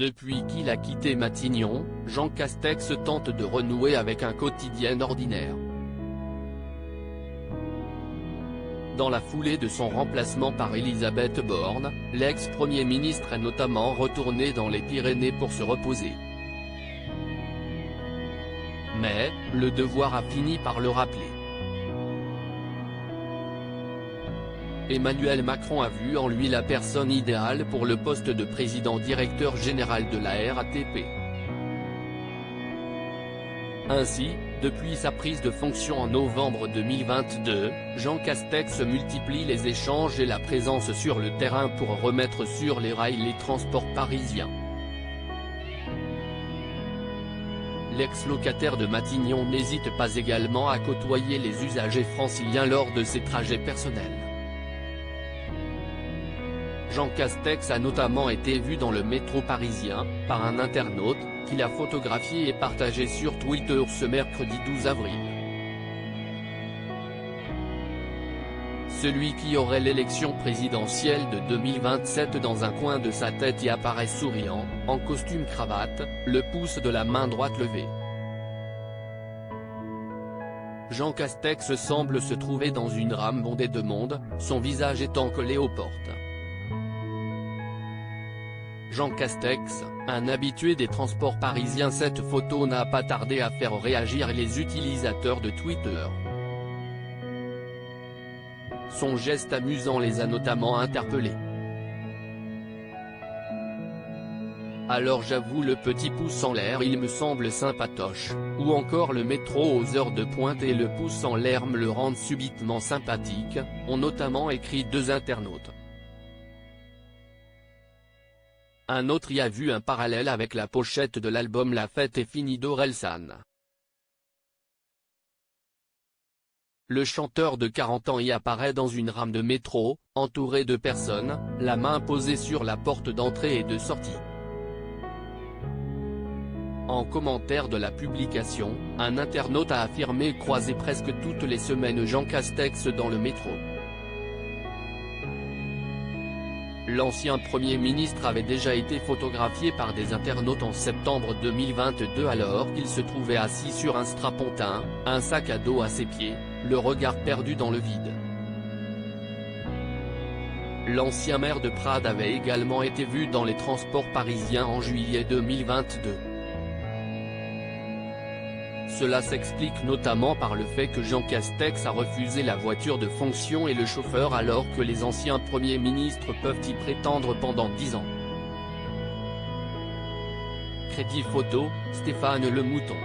Depuis qu'il a quitté Matignon, Jean Castex tente de renouer avec un quotidien ordinaire. Dans la foulée de son remplacement par Elisabeth Borne, l'ex-premier ministre est notamment retourné dans les Pyrénées pour se reposer. Mais, le devoir a fini par le rappeler. Emmanuel Macron a vu en lui la personne idéale pour le poste de président directeur général de la RATP. Ainsi, depuis sa prise de fonction en novembre 2022, Jean Castex multiplie les échanges et la présence sur le terrain pour remettre sur les rails les transports parisiens. L'ex-locataire de Matignon n'hésite pas également à côtoyer les usagers franciliens lors de ses trajets personnels. Jean Castex a notamment été vu dans le métro parisien, par un internaute, qui l'a photographié et partagé sur Twitter ce mercredi 12 avril. Celui qui aurait l'élection présidentielle de 2027 dans un coin de sa tête y apparaît souriant, en costume cravate, le pouce de la main droite levé. Jean Castex semble se trouver dans une rame bondée de monde, son visage étant collé aux portes. Jean Castex, un habitué des transports parisiens. Cette photo n'a pas tardé à faire réagir les utilisateurs de Twitter. Son geste amusant les a notamment interpellés. Alors j'avoue, le petit pouce en l'air il me semble sympatoche, ou encore le métro aux heures de pointe et le pouce en l'air me le rendent subitement sympathique, ont notamment écrit deux internautes. Un autre y a vu un parallèle avec la pochette de l'album La fête est finie d'Orelsan. Le chanteur de 40 ans y apparaît dans une rame de métro, entouré de personnes, la main posée sur la porte d'entrée et de sortie. En commentaire de la publication, un internaute a affirmé croiser presque toutes les semaines Jean Castex dans le métro. L'ancien Premier ministre avait déjà été photographié par des internautes en septembre 2022 alors qu'il se trouvait assis sur un strapontin, un sac à dos à ses pieds, le regard perdu dans le vide. L'ancien maire de Prades avait également été vu dans les transports parisiens en juillet 2022. Cela s'explique notamment par le fait que Jean Castex a refusé la voiture de fonction et le chauffeur alors que les anciens premiers ministres peuvent y prétendre pendant 10 ans. Crédit photo, Stéphane Le Mouton.